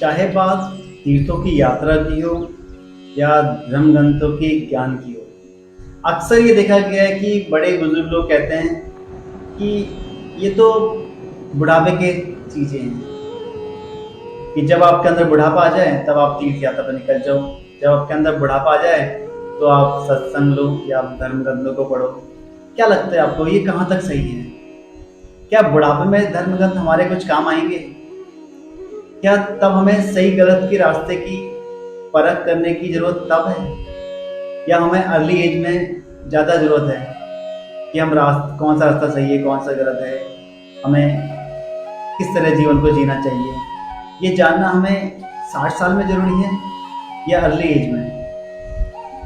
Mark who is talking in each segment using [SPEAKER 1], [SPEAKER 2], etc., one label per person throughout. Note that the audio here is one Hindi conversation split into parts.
[SPEAKER 1] चाहे बात तीर्थों की यात्रा की हो या धर्म ग्रंथों के ज्ञान की हो, अक्सर ये देखा गया है कि बड़े बुजुर्ग लोग कहते हैं कि ये तो बुढ़ापे के चीजें हैं, कि जब आपके अंदर बुढ़ापा आ जाए तब आप तीर्थ यात्रा पर निकल जाओ। जब आपके अंदर बुढ़ापा आ जाए तो आप सत्संग लो या आप धर्म ग्रंथों को पढ़ो। क्या लगता है आपको, ये कहाँ तक सही है? क्या बुढ़ापे में धर्म ग्रंथ हमारे कुछ काम आएंगे? क्या तब हमें सही गलत के रास्ते की परख करने की जरूरत तब है, या हमें अर्ली एज में ज़्यादा ज़रूरत है कि हम कौन सा रास्ता सही है कौन सा गलत है, हमें किस तरह जीवन को जीना चाहिए, ये जानना हमें 60 साल में ज़रूरी है या अर्ली एज में?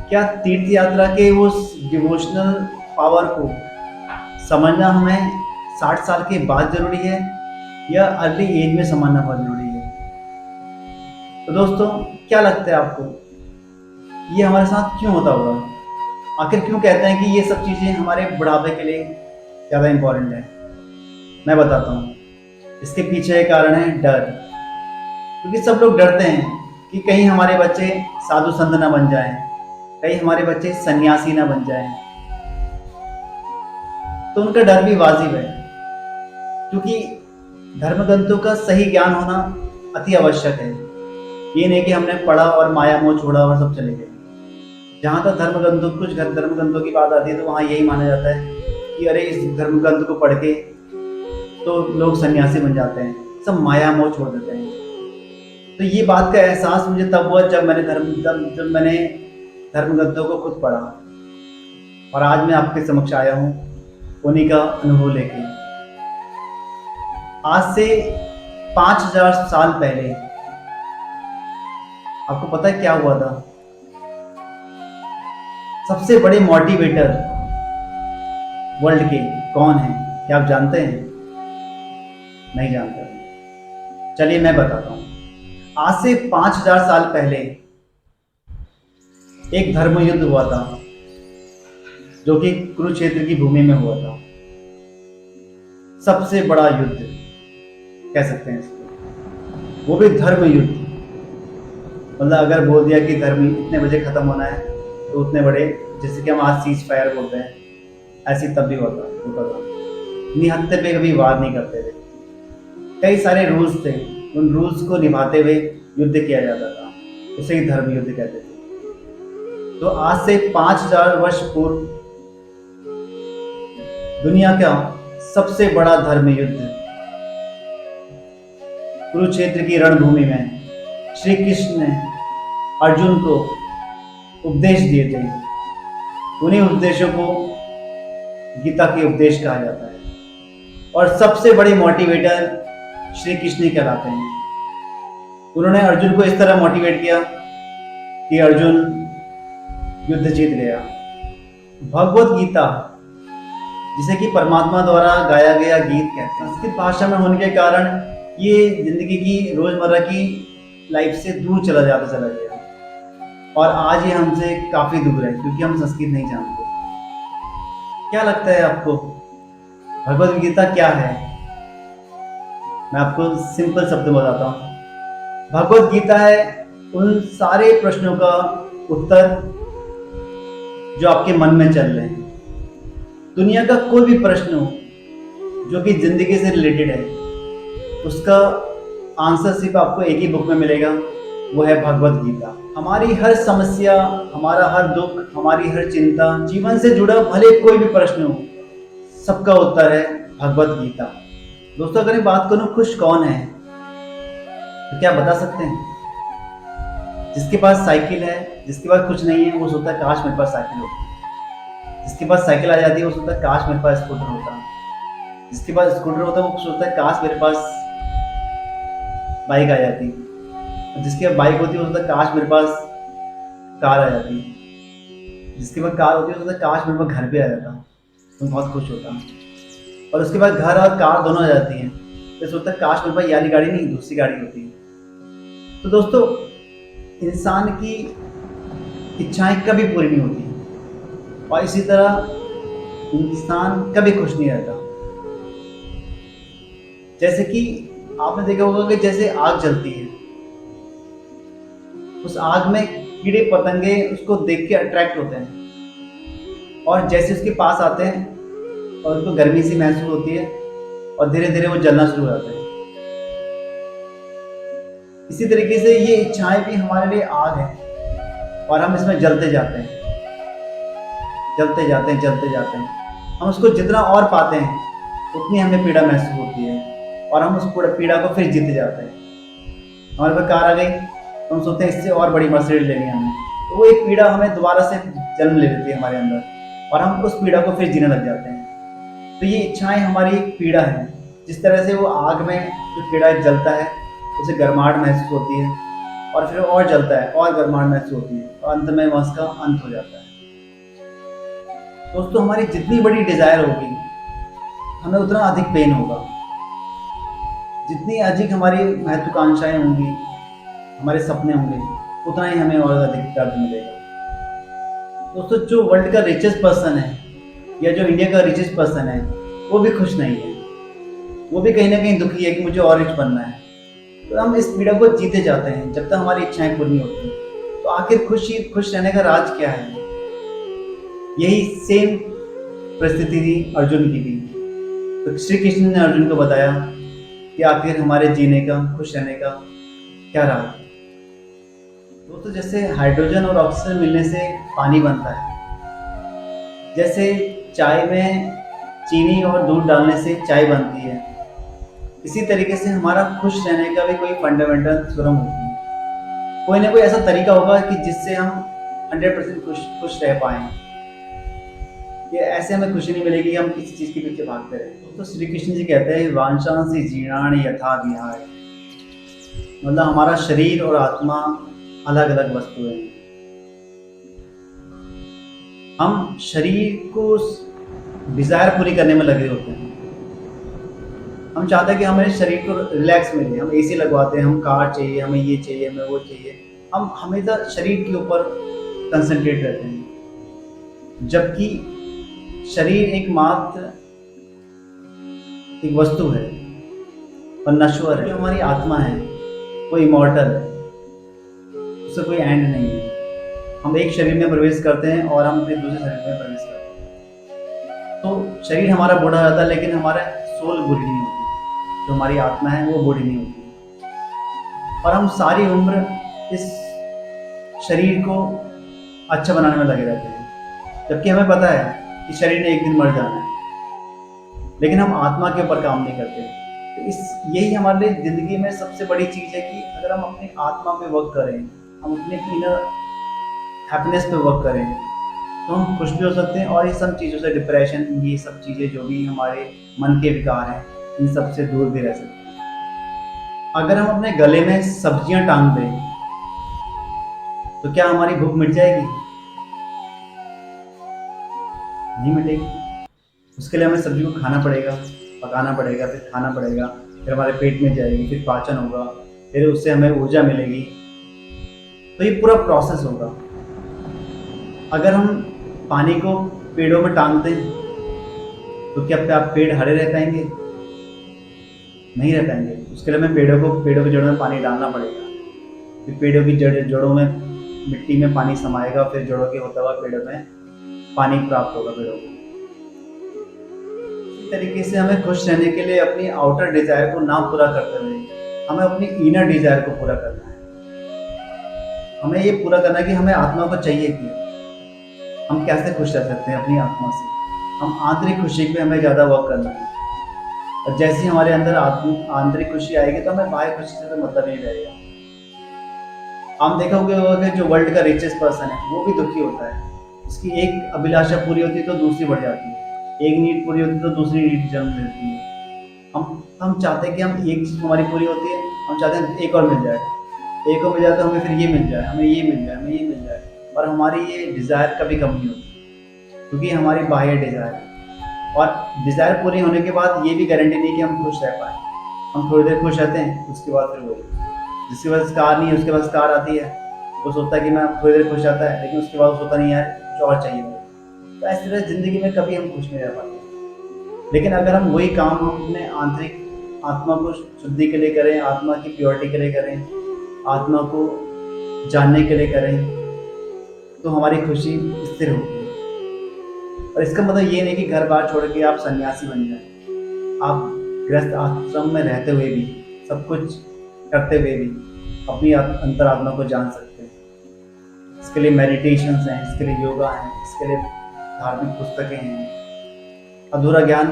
[SPEAKER 1] क्या तीर्थ यात्रा के उस डिवोशनल पावर को समझना हमें 60 साल के बाद ज़रूरी है या अर्ली एज में समझना बहुत ज़रूरी है? तो दोस्तों, क्या लगता है आपको, ये हमारे साथ क्यों होता होगा? आखिर क्यों कहते हैं कि ये सब चीज़ें हमारे बुढ़ापे के लिए ज़्यादा इम्पोर्टेंट है? मैं बताता हूँ। इसके पीछे एक कारण है डर। क्योंकि सब लोग डरते हैं कि कहीं हमारे बच्चे साधु संत ना बन जाएं, कहीं हमारे बच्चे सन्यासी ना बन जाएं। तो उनका डर भी वाजिब है, क्योंकि धर्म ग्रंथों का सही ज्ञान होना अति आवश्यक है। ये नहीं कि हमने पढ़ा और माया मोह छोड़ा और सब चले गए। जहाँ तक धर्म ग्रंथों की बात आती है तो वहाँ यही माना जाता है कि अरे इस धर्म ग्रंथ को पढ़ के तो लोग सन्यासी बन जाते हैं, सब माया मोह छोड़ देते हैं। तो ये बात का एहसास मुझे तब हुआ जब मैंने धर्म ग्रंथों को खुद पढ़ा, और आज मैं आपके समक्ष आया हूँ उन्हीं का अनुभव लेके। आज से 5000 साल पहले आपको पता है क्या हुआ था? सबसे बड़े मोटिवेटर वर्ल्ड के कौन है? क्या आप जानते हैं? नहीं जानते? चलिए मैं बताता हूँ। आज से 5000 साल पहले एक धर्म युद्ध हुआ था, जो कि कुरुक्षेत्र की भूमि में हुआ था। सबसे बड़ा युद्ध कह सकते हैं इसको, वो भी धर्म युद्ध। मतलब अगर बोल दिया कि धर्म इतने बजे खत्म होना है तो उतने बड़े, जैसे कि हम आज सीज फायर बोलते हैं, ऐसी तब भी होता था। निहत्थे पे कभी वार नहीं करते थे। कई सारे रूल्स थे, उन रूल्स को निभाते हुए युद्ध किया जाता था। उसे ही धर्म युद्ध कहते थे। तो आज से 5000 वर्ष पूर्व दुनिया का सबसे बड़ा धर्म युद्ध कुरुक्षेत्र की रणभूमि में श्री कृष्ण ने अर्जुन को उपदेश दिए थे। उन्हीं उपदेशों को गीता के उपदेश कहा जाता है, और सबसे बड़े मोटिवेटर श्री कृष्ण कहलाते हैं। उन्होंने अर्जुन को इस तरह मोटिवेट किया कि अर्जुन युद्ध जीत गया। भगवत गीता, जिसे कि परमात्मा द्वारा गाया गया गीत कहते हैं, संस्कृत भाषा में होने के कारण ये जिंदगी की रोजमर्रा की लाइफ से दूर चला गया, और आज ये हमसे काफी दूर है क्योंकि हम संस्कृत नहीं जानते। क्या लगता है आपको, भगवत गीता क्या है? मैं आपको सिंपल शब्द में बताता हूँ। भगवत गीता है उन सारे प्रश्नों का उत्तर जो आपके मन में चल रहे हैं। दुनिया का कोई भी प्रश्न हो जो कि जिंदगी से रिलेटेड है, उसका आंसर सिर्फ आपको एक ही बुक में मिलेगा, वो है भगवत गीता। हमारी हर समस्या, हमारा हर दुख, हमारी हर चिंता, जीवन से जुड़ा भले कोई भी प्रश्न हो, सबका उत्तर है भगवत गीता। दोस्तों, अगर मैं बात करूं खुश कौन है, तो क्या बता सकते हैं? जिसके पास साइकिल है, जिसके पास कुछ नहीं है, वो सोचता है काश मेरे पास साइकिल होती। जिसके पास साइकिल आ जाती है वो सोचता है काश मेरे पास स्कूटर होता। जिसके पास स्कूटर होता है वो सोचता है काश मेरे पास बाइक आ जाती। जिसके पास बाइक होती है वो सोचता है काश मेरे पास कार आ जाती। जिसके पास कार होती है वो सोचता है काश मेरे पास घर पे आ जाता, तो बहुत खुश होता। और उसके बाद घर और कार दोनों आ जाती हैं, तो सोचता है काश मेरे पास यारी गाड़ी नहीं दूसरी गाड़ी होती। तो दोस्तों, इंसान की इच्छाएं कभी पूरी नहीं होती, और इसी तरह इंसान कभी खुश नहीं रहता। जैसे कि आपने देखा होगा कि जैसे आग जलती है उस आग में कीड़े पतंगे उसको देख के अट्रैक्ट होते हैं और जैसे उसके पास आते हैं और उनको गर्मी सी महसूस होती है और धीरे धीरे वो जलना शुरू हो जाते हैं। इसी तरीके से ये इच्छाएं भी हमारे लिए आग है और हम इसमें जलते जाते हैं, जलते जाते हैं, जलते जाते हैं। हम उसको जितना और पाते हैं उतनी हमें पीड़ा महसूस होती है और हम उस पीड़ा को फिर जीते जाते हैं। हमारे पास कार आ गई तो हम सोचते हैं इससे और बड़ी मर्सिडीज लेनी है हमें, तो वो एक पीड़ा हमें दोबारा से जन्म ले लेती है हमारे अंदर और हम उस पीड़ा को फिर जीने लग जाते हैं। तो ये इच्छाएं हमारी एक पीड़ा है। जिस तरह से वो आग में जो कीड़ा जलता है उसे गर्माहट महसूस होती है और फिर और जलता है और गर्माहट महसूस होती है और अंत में वह उसका अंत हो जाता है। दोस्तों, हमारी जितनी बड़ी डिजायर होगी हमें उतना अधिक पेन होगा। जितनी अधिक हमारी महत्वाकांक्षाएं होंगी, हमारे सपने होंगे, उतना ही हमें और अधिक दर्द मिलेगा। दोस्तों, जो वर्ल्ड का रिचेस्ट पर्सन है या जो इंडिया का रिचेस्ट पर्सन है वो भी खुश नहीं है, वो भी कहीं ना कहीं दुखी है कि मुझे और रिच बनना है। तो हम इस पीड़ा को जीते जाते हैं जब तक हमारी इच्छाएं पूरी नहीं होती। तो आखिर खुश रहने का राज क्या है? यही सेम परिस्थिति थी अर्जुन की भी। तो श्री कृष्ण ने अर्जुन को बताया कि आखिर हमारे जीने का, खुश रहने का क्या राज है। दोस्तों, जैसे हाइड्रोजन और ऑक्सीजन मिलने से पानी बनता है, जैसे चाय में चीनी और दूध डालने से चाय बनती है, इसी तरीके से हमारा खुश रहने का भी कोई फंडामेंटल थ्योरम होती है। कोई ना कोई ऐसा तरीका होगा कि जिससे हम 100% खुश रह पाएं। ये ऐसे हमें खुशी नहीं मिलेगी कि हम किसी चीज के पीछे भागते रहे। तो श्री कृष्ण जी कहते हैं वांछांसि जीर्णानि यथा विहाय, मतलब हमारा शरीर और आत्मा अलग अलग वस्तुएं हैं। हम शरीर को डिजायर पूरी करने में लगे होते हैं। हम चाहते हैं कि हमारे शरीर को रिलैक्स मिले, हम एसी लगवाते हैं, हम कार चाहिए, हमें ये चाहिए, हमें वो चाहिए। हम हमेशा शरीर के ऊपर कंसंट्रेट रहते हैं, जबकि शरीर एकमात्र एक वस्तु है और नश्वर है। जो हमारी आत्मा है वो इमॉर्टल है, उससे कोई एंड नहीं है। हम एक शरीर में प्रवेश करते हैं और हम फिर दूसरे शरीर में प्रवेश करते हैं। तो शरीर हमारा बूढ़ा रहता है लेकिन हमारा सोल बूढ़ी नहीं होती, जो हमारी आत्मा है वो बूढ़ी नहीं होती। और हम सारी उम्र इस शरीर को अच्छा बनाने में लगे रहते हैं, जबकि हमें पता है कि शरीर ने एक दिन मर जाना है, लेकिन हम आत्मा के ऊपर काम नहीं करते। तो यही हमारे लिए जिंदगी में सबसे बड़ी चीज है कि अगर हम अपनी आत्मा पे वर्क करें, हम अपने इनर हैप्पीनेस पे वर्क करें, तो हम खुश भी हो सकते हैं और ये सब चीज़ों से, डिप्रेशन, ये सब चीज़ें जो भी हमारे मन के विकार हैं, इन सब से दूर भी रह सकते हैं। अगर हम अपने गले में सब्जियां टांग दें तो क्या हमारी भूख मिट जाएगी? नहीं मिटेगी। उसके लिए हमें सब्जी को खाना पड़ेगा, पकाना पड़ेगा, फिर खाना पड़ेगा, फिर हमारे पेट में जाएगी, फिर पाचन होगा, फिर उससे हमें ऊर्जा मिलेगी। तो ये पूरा प्रोसेस होगा। अगर हम पानी को पेड़ों में टांग दें तो क्या पेड़ हरे रह पाएंगे? नहीं रह पाएंगे। उसके लिए हमें पेड़ों की जड़ों में पानी डालना पड़ेगा, फिर पेड़ों की जड़ों में मिट्टी में पानी समाएगा, फिर जड़ों के होता हुआ पेड़ों में पानी प्राप्त होगा पेड़ों को। इसी तरीके से हमें खुश रहने के लिए अपनी आउटर डिजायर को ना पूरा करते हुए हमें अपनी इनर डिजायर को पूरा करना है। हमें ये पूरा करना है कि हमें आत्मा को चाहिए कि हम कैसे खुश रह सकते हैं अपनी आत्मा से। हम आंतरिक खुशी पे हमें ज़्यादा वर्क करना है, और जैसे ही हमारे अंदर आंतरिक खुशी आएगी तो हमें बाह्य खुशी से तो मतलब नहीं रहेगा। हम देखा होगा कि जो वर्ल्ड का रिचेस्ट पर्सन है वो भी दुखी होता है। उसकी एक अभिलाषा पूरी होती है तो दूसरी बढ़ जाती है, एक नीड पूरी होती है तो दूसरी नीड जन्म लेती है। हम चाहते हैं कि हम एक चीज़ हमारी पूरी होती है, हम चाहते हैं एक और मिल जाए, एक और मिल जाए तो हमें फिर ये मिल जाए, हमें ये मिल जाए, हमें ये मिल जाए। और हमारी ये डिज़ायर कभी कम नहीं होती, क्योंकि हमारी बाह्य डिज़ायर है। और डिज़ायर पूरी होने के बाद ये भी गारंटी नहीं कि हम खुश रह पाए। हम थोड़ी देर खुश रहते हैं, उसके बाद फिर वही, जिसके पास कार नहीं है उसके पास कार आती है, वो सोचता है कि मैं थोड़ी देर खुश रहता है, लेकिन उसके बाद सोचता नहीं यार कुछ और चाहिए मुझे। तो इस तरह ज़िंदगी में कभी हम खुश नहीं रह पाते। लेकिन अगर हम वही काम हम अपने आंतरिक आत्मा को शुद्धि के लिए करें, आत्मा की प्योरिटी के लिए करें, आत्मा को जानने के लिए करें तो हमारी खुशी स्थिर होगी। और इसका मतलब ये नहीं कि घर बार छोड़ के आप सन्यासी बन जाए। आप गृहस्थ आश्रम में रहते हुए भी, सब कुछ करते हुए भी अपनी अंतरात्मा को जान सकते हैं। इसके लिए मेडिटेशंस हैं, इसके लिए योगा है, इसके लिए धार्मिक पुस्तकें हैं। अधूरा ज्ञान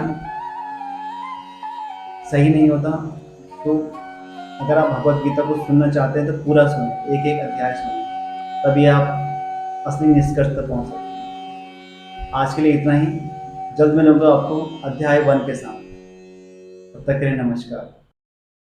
[SPEAKER 1] सही नहीं होता। तो अगर आप भगवत गीता को सुनना चाहते हैं तो पूरा सुनें, एक एक अध्याय सुनें, तभी आप असली निष्कर्ष तक पहुंच सकते हैं। आज के लिए इतना ही। जल्द मिलूंगा आपको अध्याय 1 के साथ। तब तक के लिए नमस्कार।